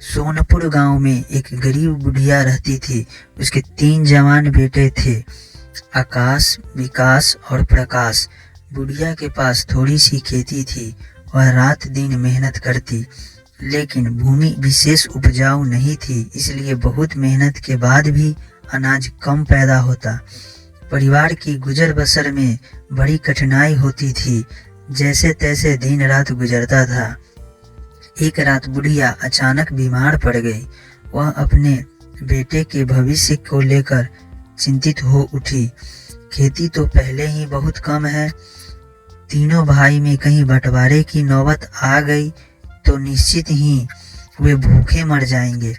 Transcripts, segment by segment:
सोनपुर गांव में एक गरीब बुढ़िया रहती थी। उसके 3 जवान बेटे थे, आकाश, विकास और प्रकाश। बुढ़िया के पास थोड़ी सी खेती थी। वह रात दिन मेहनत करती, लेकिन भूमि विशेष उपजाऊ नहीं थी, इसलिए बहुत मेहनत के बाद भी अनाज कम पैदा होता। परिवार की गुजर बसर में बड़ी कठिनाई होती थी। जैसे तैसे दिन रात गुजरता था। एक रात बुढ़िया अचानक बीमार पड़ गई। वह अपने बेटे के भविष्य को लेकर चिंतित हो उठी। खेती तो पहले ही बहुत कम है, तीनों भाई में कहीं बंटवारे की नौबत आ गई तो निश्चित ही वे भूखे मर जाएंगे।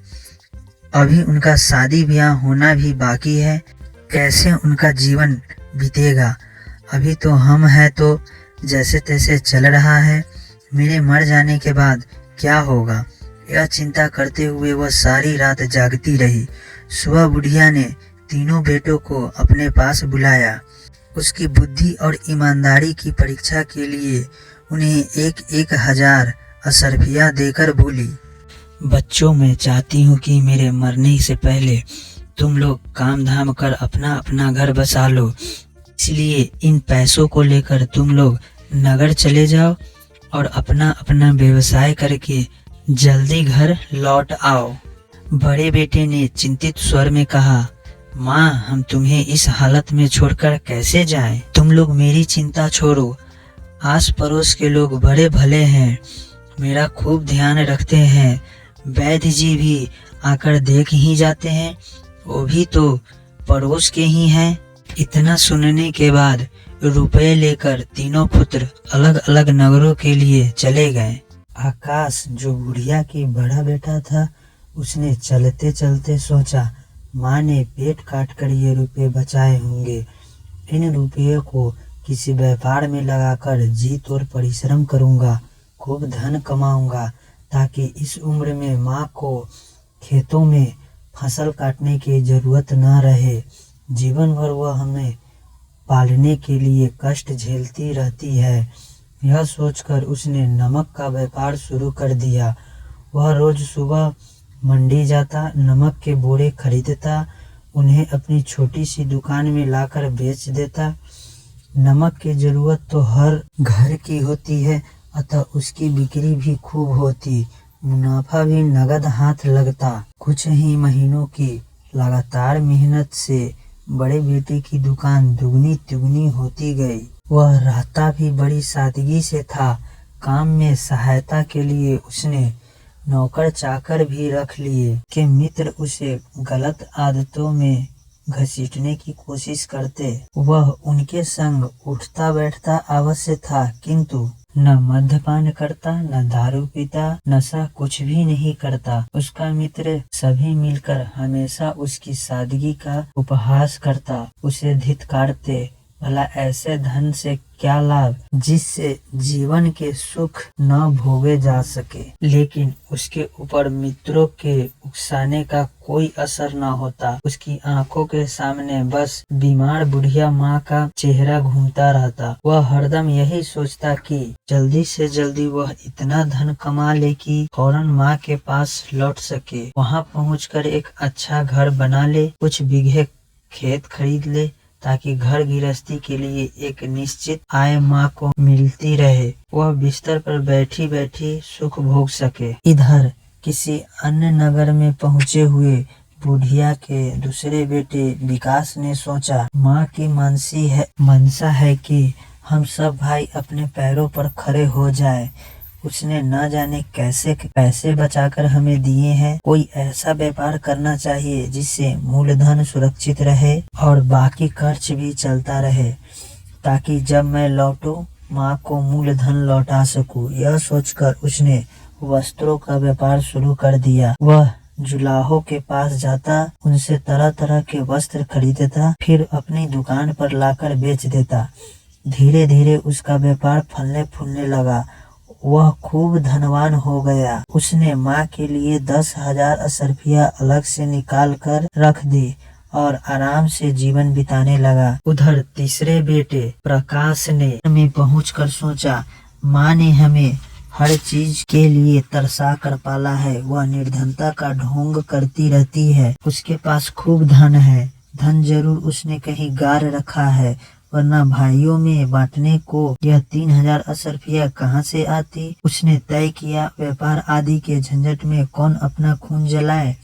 अभी उनका शादी ब्याह होना भी बाकी है, कैसे उनका जीवन बीतेगा। अभी तो हम हैं तो जैसे तैसे चल रहा है, मेरे मर जाने के बाद क्या होगा। यह चिंता करते हुए वह सारी रात जागती रही। सुबह बुढ़िया ने तीनों बेटों को अपने पास बुलाया। उसकी बुद्धि और ईमानदारी की परीक्षा के लिए उन्हें 1,000 असरफिया देकर बोली, बच्चों, मैं चाहती हूँ कि मेरे मरने से पहले तुम लोग काम धाम कर अपना अपना घर बसा लो। इसलिए इन पैसों को लेकर तुम लोग नगर चले जाओ और अपना अपना व्यवसाय करके जल्दी घर लौट आओ। बड़े बेटे ने चिंतित स्वर में कहा, माँ, हम तुम्हें इस हालत में छोड़कर कैसे जाएं? तुम लोग मेरी चिंता छोड़ो। आस पड़ोस के लोग बड़े भले हैं, मेरा खूब ध्यान रखते हैं। वैद्य जी भी आकर देख ही जाते हैं, वो भी तो पड़ोस के ही हैं। इतना सुनने के बाद रुपए लेकर तीनों पुत्र अलग अलग नगरों के लिए चले गए। आकाश, जो बुढ़िया की बड़ा बेटा था, उसने चलते चलते सोचा, माँ ने पेट काट कर ये रुपए बचाए होंगे। इन रुपये को किसी व्यापार में लगाकर जी तोड़ परिश्रम करूँगा, खूब धन कमाऊँगा, ताकि इस उम्र में माँ को खेतों में फसल काटने की जरूरत न रहे। जीवन भर वह हमें पालने के लिए कष्ट झेलती रहती है। यह सोचकर उसने नमक का व्यापार शुरू कर दिया। वह रोज सुबह मंडी जाता, नमक के बोरे खरीदता, उन्हें अपनी छोटी सी दुकान में लाकर बेच देता। नमक की जरूरत तो हर घर की होती है, अतः उसकी बिक्री भी खूब होती, मुनाफा भी नगद हाथ लगता। कुछ ही महीनों की लगातार मेहनत से बड़े बेटे की दुकान दुगनी तिगुनी होती गई। वह रहता भी बड़ी सादगी से था। काम में सहायता के लिए उसने नौकर चाकर भी रख लिए कि मित्र उसे गलत आदतों में घसीटने की कोशिश करते। वह उनके संग उठता बैठता अवश्य था, किंतु न मद्यपान करता, न दारू पीता, नशा कुछ भी नहीं करता। उसका मित्र सभी मिलकर हमेशा उसकी सादगी का उपहास करता, उसे धिक्कारते। भला ऐसे धन से क्या लाभ जिससे जीवन के सुख न भोगे जा सके। लेकिन उसके ऊपर मित्रों के उकसाने का कोई असर न होता। उसकी आंखों के सामने बस बीमार बुढ़िया माँ का चेहरा घूमता रहता। वह हरदम यही सोचता कि जल्दी से जल्दी वह इतना धन कमा ले कि फौरन माँ के पास लौट सके, वहाँ पहुँचकर एक अच्छा घर बना ले, कुछ बीघे खेत खरीद ले, ताकि घर गृहस्थी के लिए एक निश्चित आय माँ को मिलती रहे, वह बिस्तर पर बैठी बैठी सुख भोग सके। इधर किसी अन्य नगर में पहुँचे हुए बुढ़िया के दूसरे बेटे विकास ने सोचा, माँ की मनसा है कि हम सब भाई अपने पैरों पर खड़े हो जाएं। उसने न जाने कैसे पैसे बचाकर हमें दिए हैं। कोई ऐसा व्यापार करना चाहिए जिससे मूलधन सुरक्षित रहे और बाकी खर्च भी चलता रहे, ताकि जब मैं लौटूं माँ को मूलधन लौटा सकूं। यह सोचकर उसने वस्त्रों का व्यापार शुरू कर दिया। वह जुलाहों के पास जाता, उनसे तरह तरह के वस्त्र खरीदता, फिर अपनी दुकान पर लाकर बेच देता। धीरे धीरे उसका व्यापार फलने फूलने लगा। वह खूब धनवान हो गया। उसने माँ के लिए 10,000 असरफिया अलग से निकाल कर रख दी और आराम से जीवन बिताने लगा। उधर तीसरे बेटे प्रकाश ने में पहुंचकर सोचा, माँ ने हमें हर चीज के लिए तरसा कर पाला है। वह निर्धनता का ढोंग करती रहती है। उसके पास खूब धन है। धन जरूर उसने कहीं गार रखा है, वरना भाइयों में बांटने को यह 3,000 अशर्फिया कहाँ से आती। उसने तय किया, व्यापार आदि के झंझट में कौन अपना खून जलाए।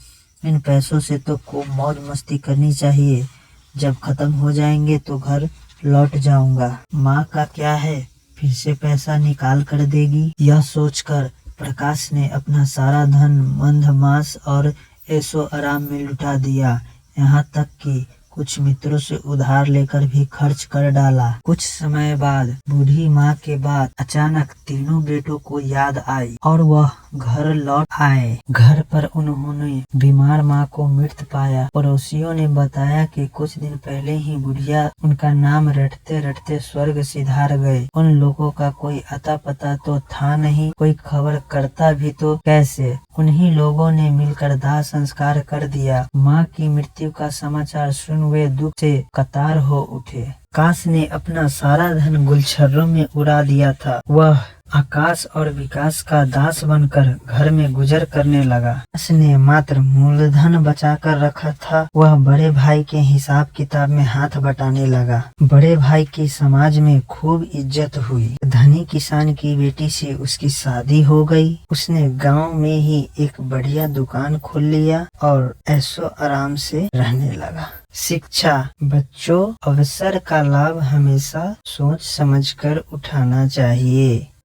इन पैसों से तो खूब मौज मस्ती करनी चाहिए। जब खत्म हो जाएंगे तो घर लौट जाऊंगा। माँ का क्या है, फिर से पैसा निकाल कर देगी। यह सोचकर प्रकाश ने अपना सारा धन मंदमास और ऐशो आराम में लुटा दिया। यहाँ तक कि कुछ मित्रों से उधार लेकर भी खर्च कर डाला। कुछ समय बाद बूढ़ी माँ के बाद अचानक तीनों बेटों को याद आई और वह घर लौट आए। घर पर उन्होंने बीमार माँ को मृत पाया। पड़ोसियों ने बताया कि कुछ दिन पहले ही बुढ़िया उनका नाम रटते रटते स्वर्ग सिधार गए। उन लोगों का कोई अता पता तो था नहीं, कोई खबर करता भी तो कैसे। उन्हीं लोगों ने मिलकर दाह संस्कार कर दिया। माँ की मृत्यु का समाचार सुन वे दुख से कतार हो उठे। काश ने अपना सारा धन गुलछर्रों में उड़ा दिया था। वह आकाश और विकास का दास बनकर घर में गुजर करने लगा। उसने मात्र मूलधन बचा कर रखा था। वह बड़े भाई के हिसाब किताब में हाथ बटाने लगा। बड़े भाई की समाज में खूब इज्जत हुई। धनी किसान की बेटी से उसकी शादी हो गई। उसने गांव में ही एक बढ़िया दुकान खोल लिया और ऐशो आराम से रहने लगा। शिक्षा बच्चों, अवसर का लाभ हमेशा सोच समझकर उठाना चाहिए।